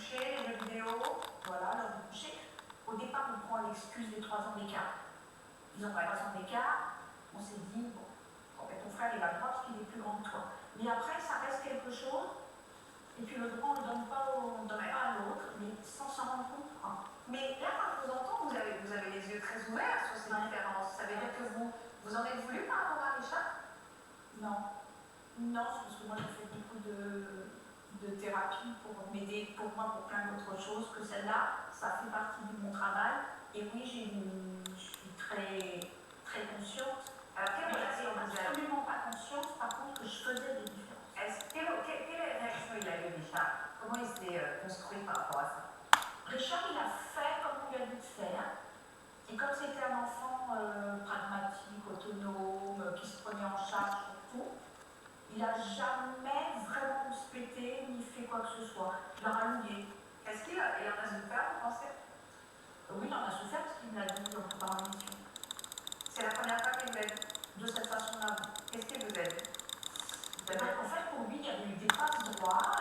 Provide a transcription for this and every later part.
coucher, les jeux vidéo, voilà, l'heure de coucher. Au départ, on prend l'excuse des 3 ans d'écart. Ils ont 3 ans d'écart, on s'est dit, bon, en fait, ton frère, il a le droit parce qu'il est plus grand que toi. Mais après, ça reste quelque chose, et puis le droit, on ne le donne pas à l'autre, mais sans s'en rendre compte. Hein. Mais là, quand je vous entends, vous avez les yeux très ouverts sur ces différences. Ça veut dire que vous en êtes voulu par rapport à Richard? Non. Non, parce que moi, j'ai fait beaucoup de thérapie pour m'aider, pour moi, pour plein d'autres choses que celle-là. Ça fait partie de mon travail. Et oui, je suis très, très consciente. Alors, quelle relation vous avez? Absolument pas consciente, par contre, que je faisais des différences. Quelle réaction il a eu, Richard? Comment il s'est construit par rapport à ça? Richard, il a fait comme on lui a dit de faire. Et comme c'était un enfant pragmatique, autonome, qui se prenait en charge sur tout, il n'a jamais vraiment rouspété ni fait quoi que ce soit. Il en a loué. Est-ce qu'il en a souffert, vous pensez? Oui, il en a souffert parce qu'il me l'a dit dans l'émission. C'est la première fois qu'il me l'a dit de cette façon-là. Qu'est-ce qu'il vous a dit? En fait, pour lui, il y avait eu des passe-droits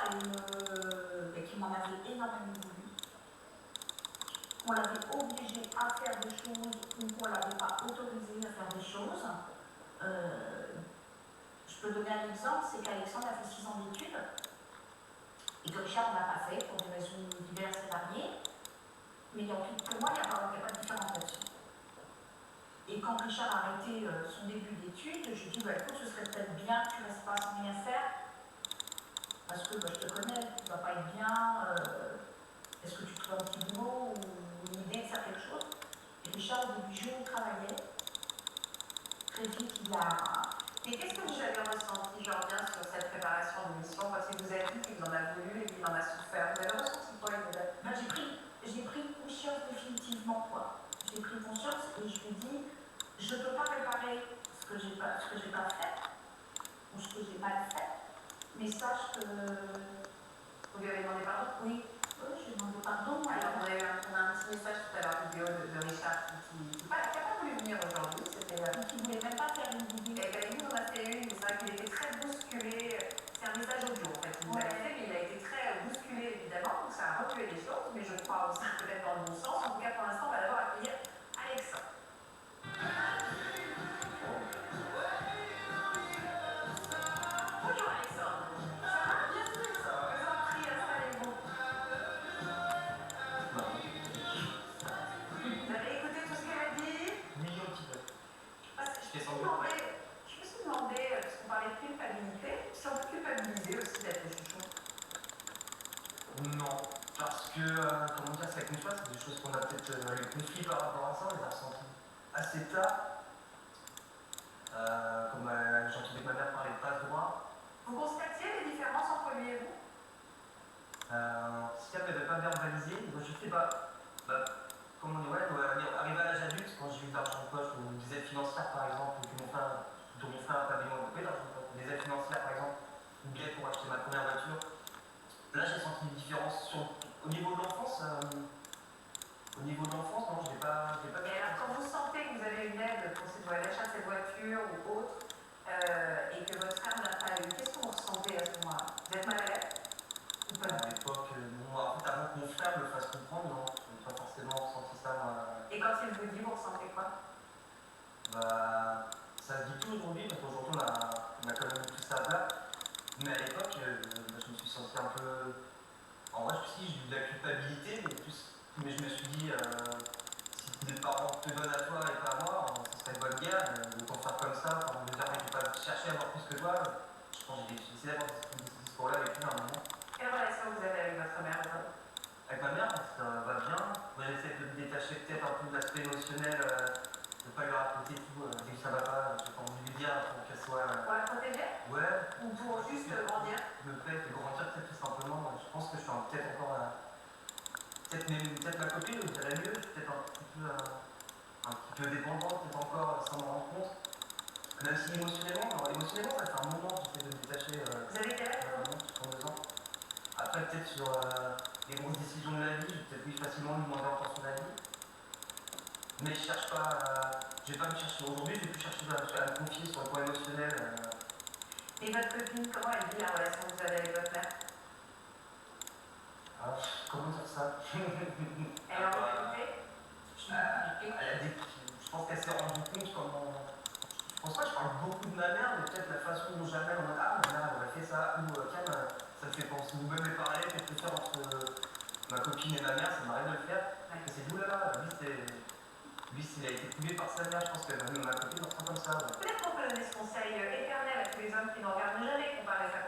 et qu'il m'en avait énormément voulu. Qu'on l'avait obligé à faire des choses ou qu'on ne l'avait pas autorisé à faire des choses. Je peux donner un exemple, c'est qu'Alexandre a fait 6 ans d'études et que Richard n'a pas fait pour des raisons diverses et variées. Mais pour moi, il n'y a pas de différence là-dessus. Et quand Richard a arrêté son début d'études, je lui ai dit, écoute, ce serait peut-être bien que tu ne restes pas sans rien faire. Parce que je te connais, tu ne vas pas être bien. Est-ce que tu trouves un petit boulot ou une idée de faire quelque chose? Et Richard, au début du jour, il travaillait. Très vite, il a... Et qu'est-ce que vous avez ressenti, je reviens sur cette préparation de mission, quand il vous a dit qu'il en a voulu et qu'il en a souffert? Vous avez ressenti quoi? J'ai pris conscience définitivement, quoi. J'ai pris conscience et je lui ai dit, je ne peux pas réparer ce que j'ai pas fait, ou ce que j'ai mal fait, mais sache que... Vous lui avez demandé pardon? Oui, j'ai demandé pardon. Alors, on a un petit message tout à l'heure, vidéo de Richard qui n'a pas voulu venir aujourd'hui, c'était... Qui ne voulait même pas faire une vidéo. Eh bien, il nous en a fait une, mais c'est vrai qu'il était très bousculé. C'est un message audio, en fait, qu'il nous avait fait, mais il a été très bousculé, évidemment, donc ça a remué les choses, mais je crois aussi peut-être dans le bon sens. En tout cas, pour l'instant, on va d'abord accueillir Alexandre. Bonjour Alexandre. Ça va? Bien sûr, ça va. Je vous en prie, installez-vous. Vous avez écouté tout ce qu'elle a dit? Oui, un petit peu. Je me suis demandé, parce qu'on parlait de culpabilité, si on peut culpabiliser aussi d'être chouchou? Non, parce que, comment dire, ça avec c'est des choses qu'on a peut-être eu conflit par rapport à ça, on les a ressentis assez tard. Comme j'entendais ma mère parler de passe-droit. Vous constatiez les différences entre lui et vous? Si elle n'avait pas verbalisé, moi je sais pas, comment on dit, arrivé à l'âge adulte, quand j'ai eu de l'argent de poche ou des aides financières par exemple, dont mon frère n'a pas bien occupé d'argent de poche, des aides financières par exemple, ou bien pour acheter ma première voiture, là j'ai senti une différence au niveau de l'enfance. Non, je n'ai pas vu. Et alors, quand vous sentez que vous avez une aide pour l'achat de cette voiture ou autre, et que votre frère n'a pas eu, qu'est-ce que vous ressentez à ce moment-là? Vous êtes mal à l'aise? Ou pas? À l'époque, en fait, avant que mon frère me fasse comprendre, non, je n'ai pas forcément ressenti ça. Et quand il vous dit, vous ressentez quoi? Ça se dit tout aujourd'hui, parce qu'aujourd'hui on a quand même tout ça à plat. Mais à l'époque, je me suis senti un peu. En vrai, j'ai eu de la culpabilité, mais je me suis dit, si tes parents te donnent à toi et pas à moi, ça serait une bonne guerre, autant faire comme ça, pour me dire, je vais pas chercher à avoir plus que toi. Je pense que j'ai essayé d'avoir ce discours-là avec lui à un moment. Quelle relation vous avez avec votre mère aujourd'hui? Avec ma mère, ça va bien. Moi, j'essaie de me détacher peut-être un peu de l'aspect émotionnel, de ne pas lui raconter tout, dès que ça va pas, j'ai pas envie de lui dire pour qu'elle soit. Pour la protéger? Ouais. Ou pour juste grandir? Me plaît, de grandir peut-être tout simplement. Je pense que je suis peut-être encore peut-être ma copine, je dirais mieux, je suis peut-être un petit peu dépendant, peut-être encore sans me rendre compte. Même si émotionnellement, ça fait un moment que j'essaie de me détacher. Vous avez quel âge? 32 ans. Après, peut-être sur les grosses décisions de la vie, j'ai peut-être facilement lui demander encore son avis. Mais je cherche pas, je vais pas me chercher aujourd'hui, je vais plus chercher à me confier sur le point émotionnel. Et votre copine, comment elle vit la relation que vous avez avec votre mère? Comment Elle a recruté. Je pense qu'elle s'est rendue compte comment. Je pense pas que je parle beaucoup de ma mère, mais peut-être la façon dont jamais on a. Ah, ma mère elle aurait fait ça, ou tiens, ça me fait penser, ou même les parallèles que je peux faire entre ma copine et ma mère, ça m'arrive de le faire. Ouais. Et c'est là, lui, s'il a été couvé par sa mère, je pense que ma copine en sera comme ça. Ouais. Peut-être qu'on peut donner ce conseil éternel à tous les hommes qui ne regardent jamais comparer sa